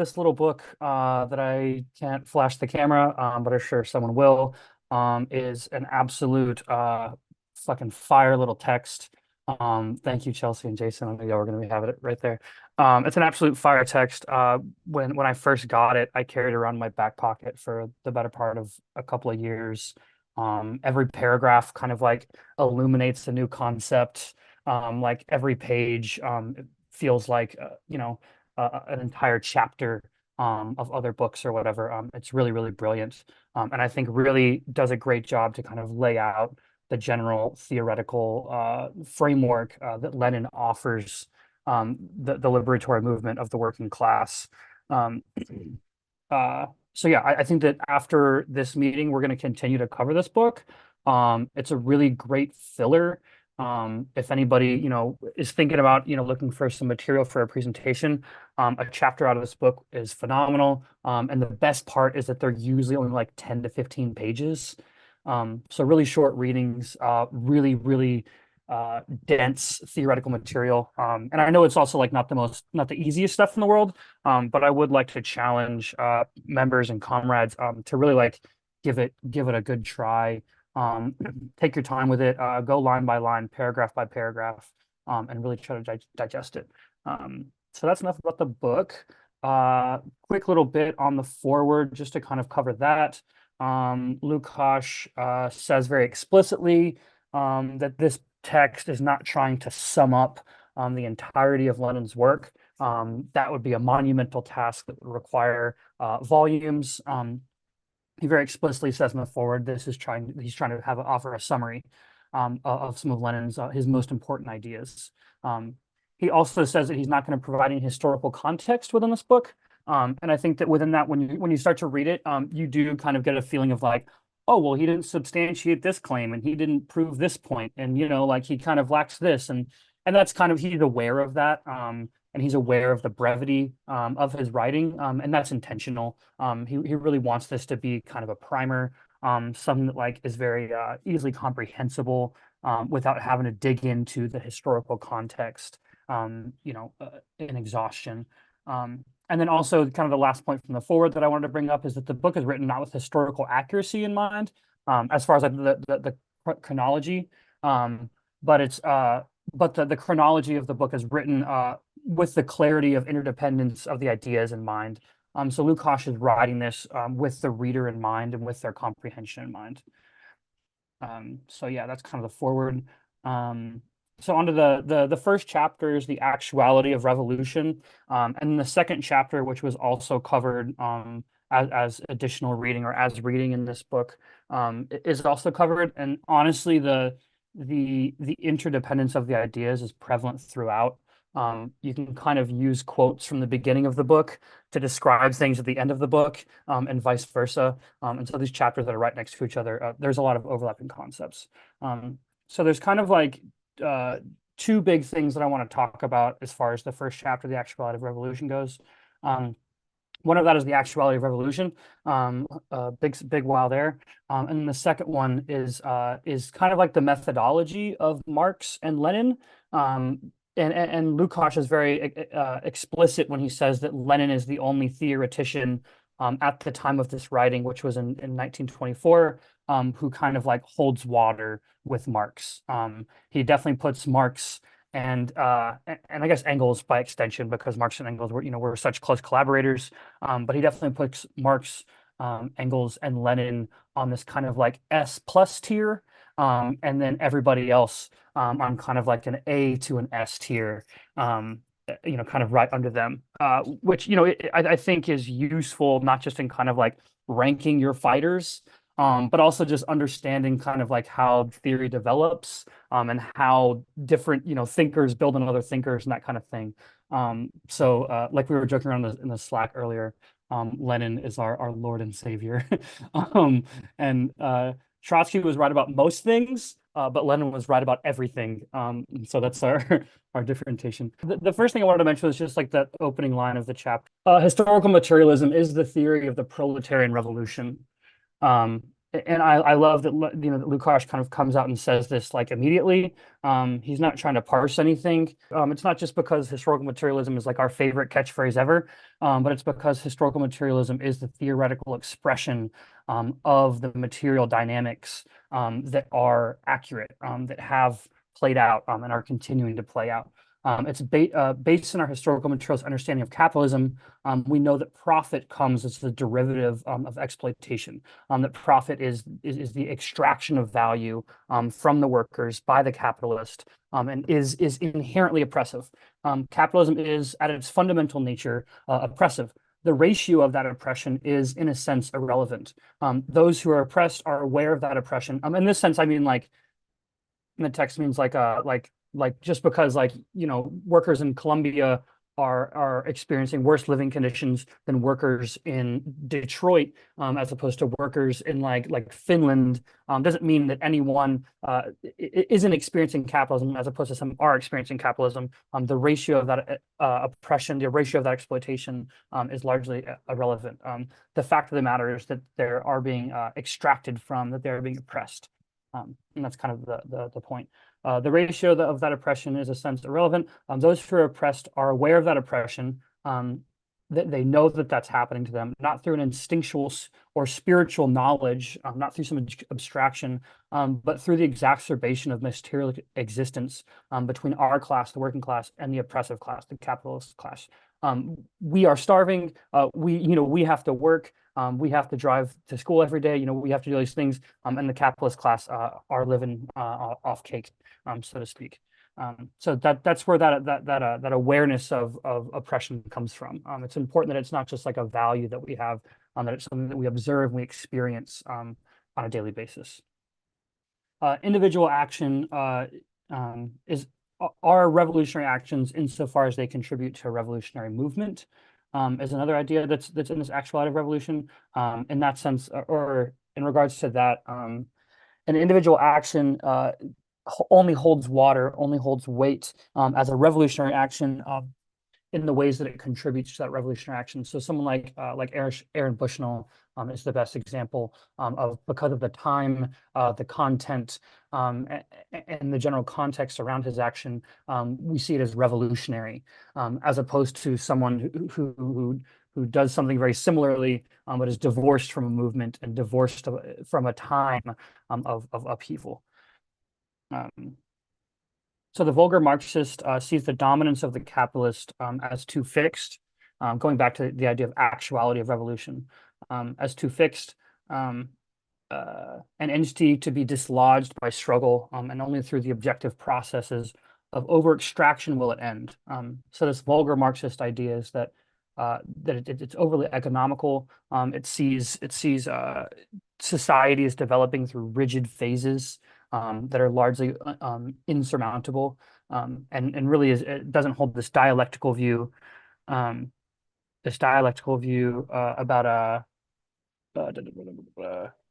this little book that I can't flash the camera, but I'm sure someone will, is an absolute fucking fire little text. Thank you, Chelsea and Jason. I know y'all were going to be having it right there. It's an absolute fire text. When I first got it, I carried it around in my back pocket for the better part of a couple of years. Every paragraph kind of like illuminates a new concept. Like every page it feels like an entire chapter of other books or whatever. It's really, really brilliant. And I think really does a great job to kind of lay out the general theoretical framework that Lenin offers the liberatory movement of the working class. Um, so yeah, I think that after this meeting, we're going to continue to cover this book. It's a really great filler. If anybody, is thinking about, looking for some material for a presentation, a chapter out of this book is phenomenal. And the best part is that they're usually only like 10 to 15 pages. So really short readings, really, really dense theoretical material. And I know it's also like not the easiest stuff in the world. But I would like to challenge members and comrades to really like give it a good try. Um, Take your time with it. Go line by line, paragraph by paragraph, and really try to digest it. So that's enough about the book. Quick little bit on the forward, just to kind of cover that. Lukács says very explicitly that this text is not trying to sum up the entirety of Lenin's work. That would be a monumental task that would require volumes. He very explicitly says in the forward, he's trying to offer a summary of some of Lenin's his most important ideas. He also says that he's not going to provide any historical context within this book. And I think that within that, when you start to read it, you do kind of get a feeling of like, oh, well, he didn't substantiate this claim and he didn't prove this point, and like he kind of lacks this, and that's kind of he's aware of that. And he's aware of the brevity of his writing, and that's intentional. He really wants this to be kind of a primer, something that like is very easily comprehensible without having to dig into the historical context, in exhaustion. And then also kind of the last point from the forward that I wanted to bring up is that the book is written not with historical accuracy in mind, as far as like the chronology, but the chronology of the book is written with the clarity of interdependence of the ideas in mind. So Lukács is writing this with the reader in mind and with their comprehension in mind. So yeah, that's kind of the forward. So onto the first chapter is the actuality of revolution, and the second chapter, which was also covered as additional reading or as reading in this book, is also covered. And honestly, the interdependence of the ideas is prevalent throughout. You can kind of use quotes from the beginning of the book to describe things at the end of the book, and vice versa. And so these chapters that are right next to each other, there's a lot of overlapping concepts. So there's kind of like two big things that I want to talk about as far as the first chapter, the actuality of revolution goes. One of that is the actuality of revolution, big while there. And the second one is kind of like the methodology of Marx and Lenin. And Lukács is very explicit when he says that Lenin is the only theoretician at the time of this writing, which was in 1924, who kind of like holds water with Marx. He definitely puts Marx and I guess Engels by extension, because Marx and Engels were such close collaborators. But he definitely puts Marx, Engels, and Lenin on this kind of like S plus tier, and then everybody else on kind of like an A to an S tier. Kind of right under them, which I think is useful not just in kind of like ranking your fighters, but also just understanding kind of like how theory develops, and how different thinkers build on other thinkers and that kind of thing. So like we were joking around in the Slack earlier, Lenin is our Lord and Savior, and Trotsky was right about most things, but Lenin was right about everything. So that's our our differentiation. The first thing I wanted to mention was just like that opening line of the chapter. Historical materialism is the theory of the proletarian revolution. and I love that that Lukács kind of comes out and says this like immediately. He's not trying to parse anything. It's not just because historical materialism is like our favorite catchphrase ever, but it's because historical materialism is the theoretical expression of the material dynamics that are accurate, that have played out and are continuing to play out. It's based on our historical materials understanding of capitalism. We know that profit comes as the derivative of exploitation. That profit is the extraction of value from the workers by the capitalist, and is inherently oppressive. Capitalism is, at its fundamental nature, oppressive. The ratio of that oppression is, in a sense, irrelevant. Those who are oppressed are aware of that oppression. In this sense, I mean, like, in the text means like just because like workers in Colombia are experiencing worse living conditions than workers in Detroit, as opposed to workers in like Finland, doesn't mean that anyone isn't experiencing capitalism as opposed to some are experiencing capitalism. The ratio of that oppression, the ratio of that exploitation, is largely irrelevant. The fact of the matter is that they are being extracted from, that they're being oppressed. And that's kind of the point. The ratio of that oppression is a sense irrelevant. Those who are oppressed are aware of that oppression. They know that that's happening to them, not through an instinctual or spiritual knowledge, not through some abstraction, but through the exacerbation of material existence between our class, the working class, and the oppressive class, the capitalist class. We are starving. We have to work. We have to drive to school every day. We have to do these things. And the capitalist class are living off cake, so to speak. So that's where that awareness of oppression comes from. It's important that it's not just like a value that we have, that it's something that we observe and we experience on a daily basis. Individual action is are revolutionary actions insofar as they contribute to a revolutionary movement, is another idea that's in this actuality of revolution. In that sense, or in regards to that, an individual action only holds water, only holds weight as a revolutionary action in the ways that it contributes to that revolutionary action. So someone like Aaron Bushnell is the best example of, because of the time, the content, and the general context around his action, we see it as revolutionary, as opposed to someone who does something very similarly, but is divorced from a movement and divorced from a time of upheaval. So the vulgar Marxist sees the dominance of the capitalist as too fixed, going back to the idea of actuality of revolution, as too fixed, an entity to be dislodged by struggle, and only through the objective processes of over-extraction will it end. So this vulgar Marxist idea is that it's overly economical. It sees society as developing through rigid phases that are largely insurmountable, and really it doesn't hold this dialectical view, about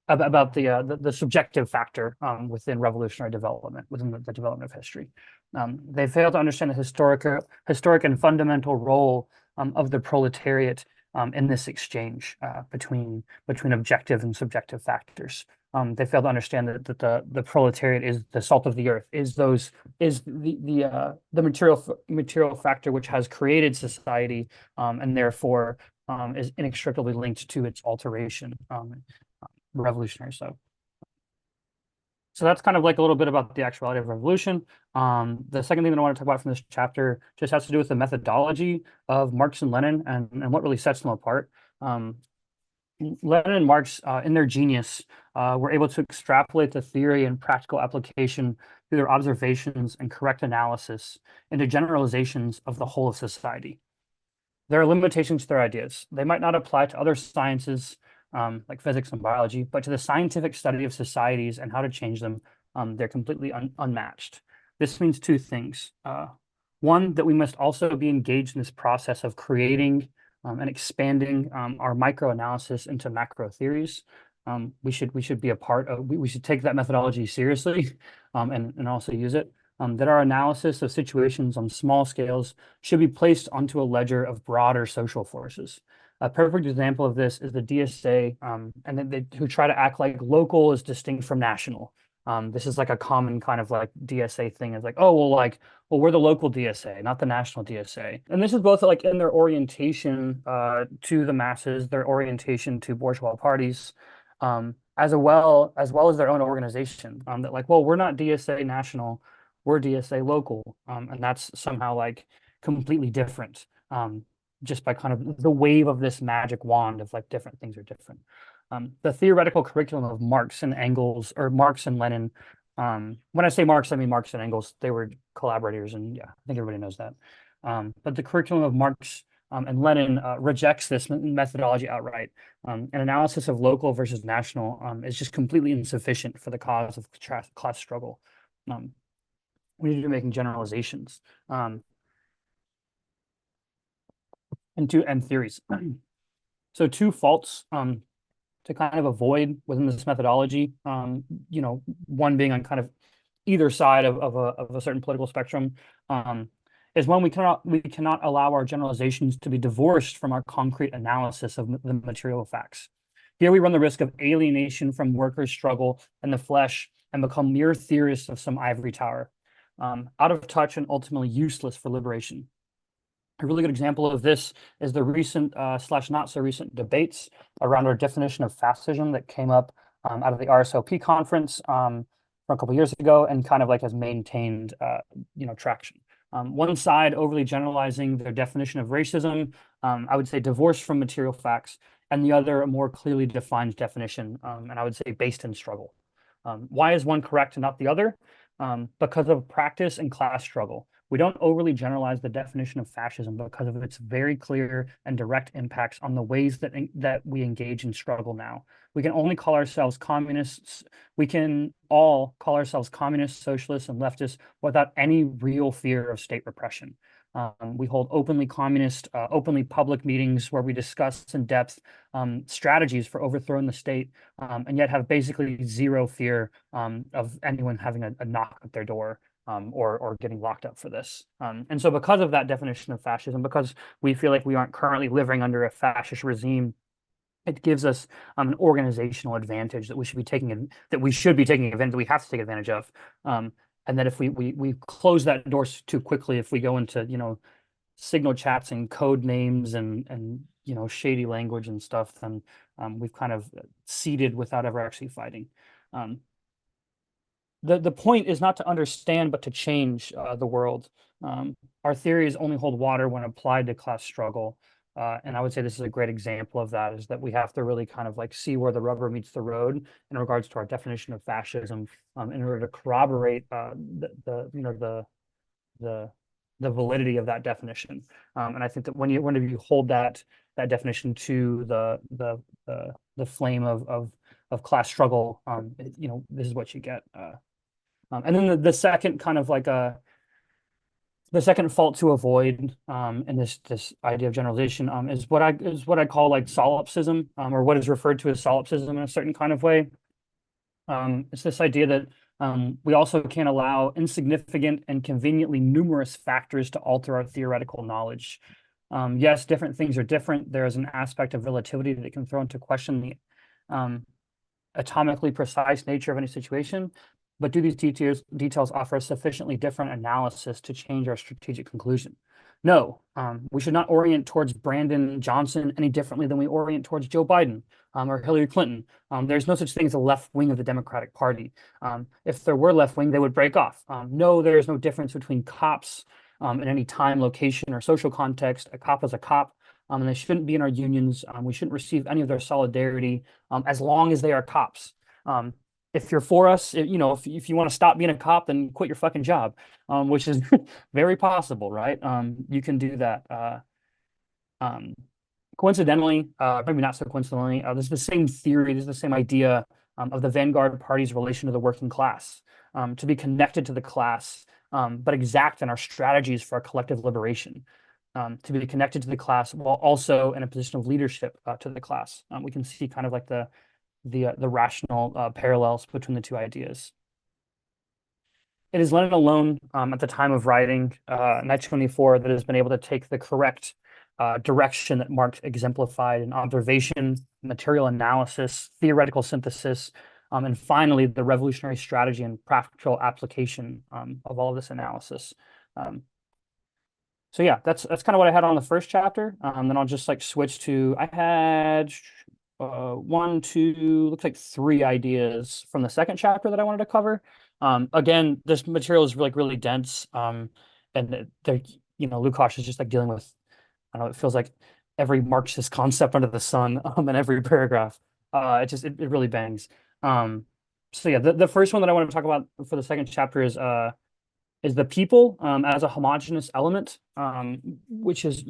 about the subjective factor within revolutionary development, within the development of history. They fail to understand the historic and fundamental role of the proletariat in this exchange between objective and subjective factors. They fail to understand that the proletariat is the salt of the earth, is the material factor which has created society, and therefore is inextricably linked to its alteration, revolutionary. So that's kind of like a little bit about the actuality of revolution. The second thing that I want to talk about from this chapter just has to do with the methodology of Marx and Lenin, and what really sets them apart. Lenin and Marx, in their genius, were able to extrapolate the theory and practical application through their observations and correct analysis into generalizations of the whole of society. There are limitations to their ideas. They might not apply to other sciences, like physics and biology, but to the scientific study of societies and how to change them, they're completely unmatched. This means two things. One, that we must also be engaged in this process of creating and expanding our microanalysis into macro theories. We should be a part of. We should take that methodology seriously, and also use it. That our analysis of situations on small scales should be placed onto a ledger of broader social forces. A perfect example of this is the DSA, and who try to act like local is distinct from national. This is like a common kind of like DSA thing. It's like, oh, well, well, we're the local DSA, not the national DSA. And this is both like in their orientation to the masses, their orientation to bourgeois parties, as well as their own organization. That like, well, we're not DSA national, we're DSA local, and that's somehow like completely different. Just by kind of the wave of this magic wand of like different things are different. The theoretical curriculum of Marx and Engels, or Marx and Lenin. When I say Marx, I mean Marx and Engels. They were collaborators, and yeah, I think everybody knows that. But the curriculum of Marx and Lenin rejects this methodology outright. An analysis of local versus national is just completely insufficient for the cause of class struggle. We need to be making generalizations. And theories. So two faults to kind of avoid within this methodology, one being on kind of either side of a certain political spectrum, is when we cannot allow our generalizations to be divorced from our concrete analysis of the material facts. Here we run the risk of alienation from workers' struggle and the flesh and become mere theorists of some ivory tower, out of touch and ultimately useless for liberation. A really good example of this is the recent slash not so recent debates around our definition of fascism that came up out of the RSOP conference from a couple of years ago, and kind of like has maintained traction. One side overly generalizing their definition of racism, I would say divorced from material facts, and the other a more clearly defined definition, and I would say based in struggle. Why is one correct and not the other? Because of practice and class struggle. We don't overly generalize the definition of fascism because of its very clear and direct impacts on the ways that we engage in struggle now. We can only call ourselves communists. We can all call ourselves communists, socialists, and leftists without any real fear of state repression. We hold openly communist, openly public meetings where we discuss in depth strategies for overthrowing the state, and yet have basically zero fear of anyone having a knock at their door, or getting locked up for this. And so because of that definition of fascism, because we feel like we aren't currently living under a fascist regime, it gives us an organizational advantage that we should be taking advantage, that we have to take advantage of. And that if we close that door too quickly, if we go into signal chats and code names and shady language and stuff, then we've kind of ceded without ever actually fighting. The point is not to understand, but to change the world. Our theories only hold water when applied to class struggle. And I would say this is a great example of that, is that we have to really kind of like see where the rubber meets the road in regards to our definition of fascism, in order to corroborate the validity of that definition. And I think that when you hold that definition to the flame of class struggle, this is what you get. And then the second kind of like the second fault to avoid in this idea of generalization is what I call like solipsism, or what is referred to as solipsism in a certain kind of way. It's this idea that we also can't allow insignificant and conveniently numerous factors to alter our theoretical knowledge. Yes, different things are different. There is an aspect of relativity that can throw into question the atomically precise nature of any situation. But do these details offer a sufficiently different analysis to change our strategic conclusion? No, we should not orient towards Brandon Johnson any differently than we orient towards Joe Biden or Hillary Clinton. There's no such thing as a left wing of the Democratic Party. If there were left wing, they would break off. No, there is no difference between cops in any time, location, or social context. A cop is a cop, and they shouldn't be in our unions. We shouldn't receive any of their solidarity as long as they are cops. If you're for us, if you want to stop being a cop, then quit your fucking job, which is very possible, right? You can do that. Coincidentally, maybe not so coincidentally, this is the same theory, this is the same idea of the vanguard party's relation to the working class, to be connected to the class, but exact in our strategies for our collective liberation, to be connected to the class while also in a position of leadership to the class. We can see kind of like the rational parallels between the two ideas. It is Lenin alone at the time of writing, 1924, that has been able to take the correct direction that Marx exemplified in observation, material analysis, theoretical synthesis, and finally the revolutionary strategy and practical application of all of this analysis. Um, so yeah, that's kind of what I had on the first chapter. Then I'll just like switch to I had one, two, looks like three ideas from the second chapter that I wanted to cover. Again, this material is like really dense. And they're, Lukács is just like dealing with, I don't know, it feels like every Marxist concept under the sun in every paragraph. It really bangs. So yeah, the first one that I want to talk about for the second chapter is the people as a homogeneous element, which is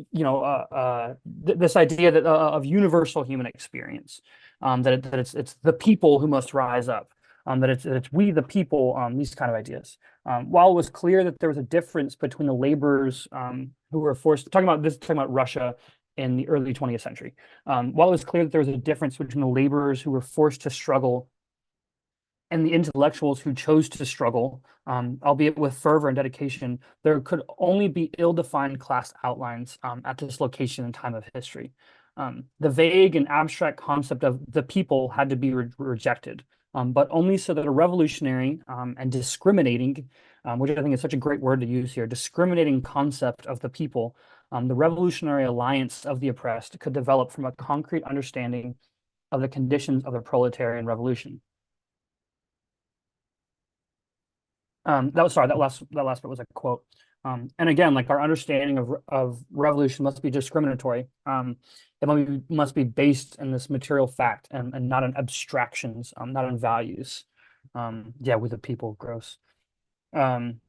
this idea that of universal human experience, that it's the people who must rise up, that it's we the people, these kind of ideas. While it was clear that there was a difference between the laborers who were forced, talking about Russia in the early 20th century, while it was clear that there was a difference between the laborers who were forced to struggle and the intellectuals who chose to struggle, albeit with fervor and dedication, there could only be ill-defined class outlines at this location and time of history. The vague and abstract concept of the people had to be rejected, but only so that a revolutionary and discriminating, which I think is such a great word to use here, discriminating concept of the people, the revolutionary alliance of the oppressed could develop from a concrete understanding of the conditions of the proletarian revolution. That last bit was a quote. And again, like our understanding of revolution must be discriminatory. It must be based in this material fact and not in abstractions, not in values. Yeah, with the people, gross. Um,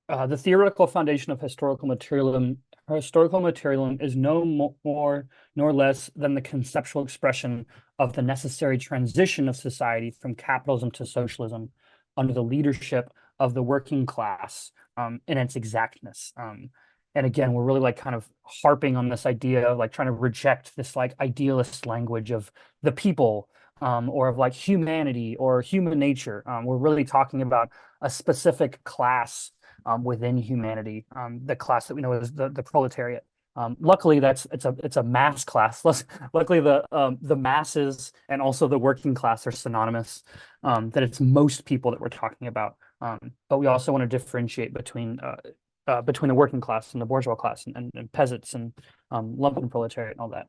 the theoretical foundation of historical materialism is no more nor less than the conceptual expression of the necessary transition of society from capitalism to socialism under the leadership of the working class in its exactness. And again, we're really like kind of harping on this idea of like trying to reject this like idealist language of the people or of like humanity or human nature. We're really talking about a specific class within humanity, the class that we know as the proletariat. Luckily, it's a mass class. Luckily, the masses and also the working class are synonymous. That it's most people that we're talking about. But we also want to differentiate between the working class and the bourgeois class and peasants and lumpen proletariat and all that.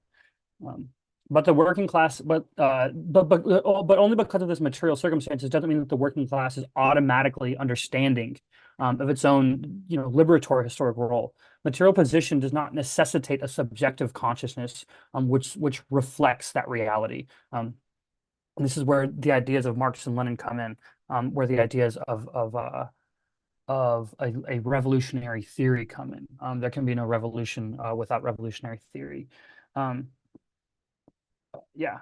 Um, but the working class, but only because of this material circumstances doesn't mean that the working class is automatically understanding of its own, liberatory historic role. Material position does not necessitate a subjective consciousness which reflects that reality. And this is where the ideas of Marx and Lenin come in, where the ideas of a revolutionary theory come in. There can be no revolution without revolutionary theory. Yeah.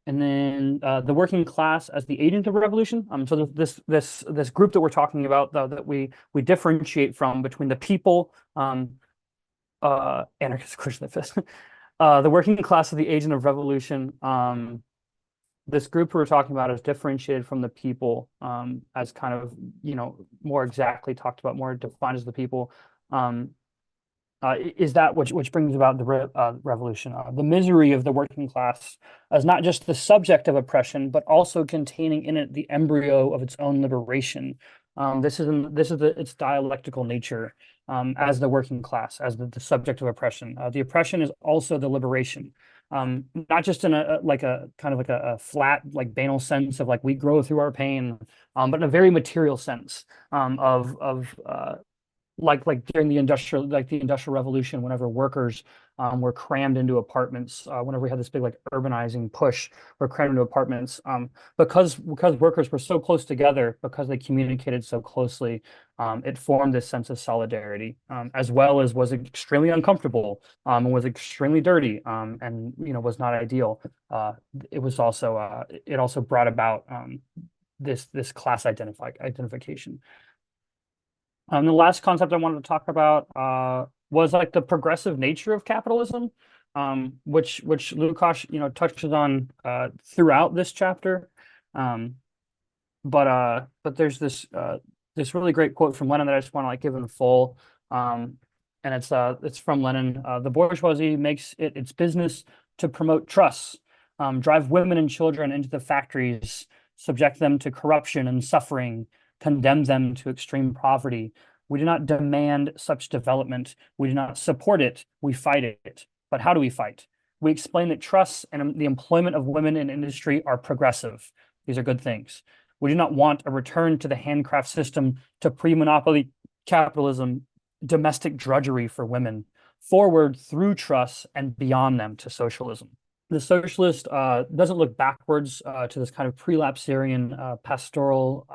And then the working class as the agent of revolution. So this group that we're talking about, though, that we differentiate from between the people, anarchist Christian the working class as the agent of revolution. This group we're talking about is differentiated from the people, as kind of more exactly talked about, more defined as the people. Is that which brings about the revolution. The misery of the working class as not just the subject of oppression, but also containing in it the embryo of its own liberation. This is its dialectical nature as the working class, as the subject of oppression. The oppression is also the liberation. Not just in a like a kind of like a flat, like banal sense of like we grow through our pain, but in a very material sense of like during the industrial revolution, whenever workers were crammed into apartments, whenever we had this big like urbanizing push, were crammed into apartments, because workers were so close together, because they communicated so closely, it formed this sense of solidarity, as well as was extremely uncomfortable, and was extremely dirty, and was not ideal. It also brought about this class identification. The last concept I wanted to talk about was like the progressive nature of capitalism, which Lukács touches on throughout this chapter. But there's this really great quote from Lenin that I just want to like give in full. and it's from Lenin. The bourgeoisie makes it its business to promote trusts, drive women and children into the factories, subject them to corruption and suffering, condemn them to extreme poverty. We do not demand such development. We do not support it. We fight it. But how do we fight? We explain that trusts and the employment of women in industry are progressive. These are good things. We do not want a return to the handcraft system, to pre-monopoly capitalism, domestic drudgery for women, forward through trusts and beyond them to socialism. The socialist doesn't look backwards to this kind of prelapsarian, pastoral,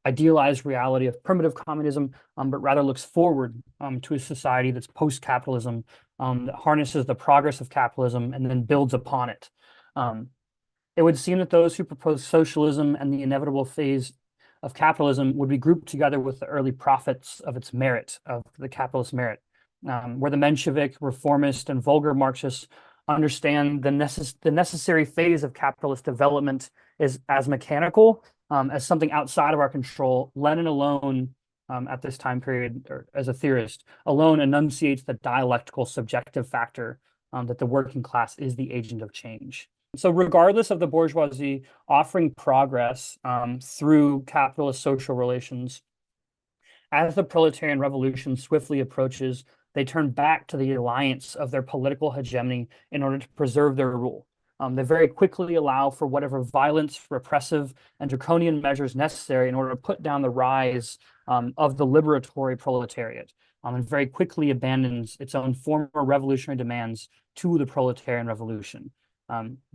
idealized reality of primitive communism, but rather looks forward to a society that's post-capitalism, that harnesses the progress of capitalism and then builds upon it. Um, it would seem that those who propose socialism and the inevitable phase of capitalism would be grouped together with the early prophets of its merit, of the capitalist merit, where the Menshevik, reformist, and vulgar Marxists understand the necessary phase of capitalist development is as mechanical, as something outside of our control. Lenin alone, at this time period, or as a theorist, alone enunciates the dialectical subjective factor, that the working class is the agent of change. So regardless of the bourgeoisie offering progress through capitalist social relations, as the proletarian revolution swiftly approaches, they turn back to the alliance of their political hegemony in order to preserve their rule. They very quickly allow for whatever violence, repressive, and draconian measures necessary in order to put down the rise of the liberatory proletariat, and very quickly abandons its own former revolutionary demands to the proletarian revolution.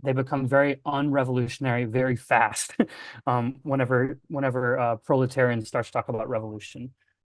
They become very unrevolutionary very fast whenever proletarians start to talk about revolution.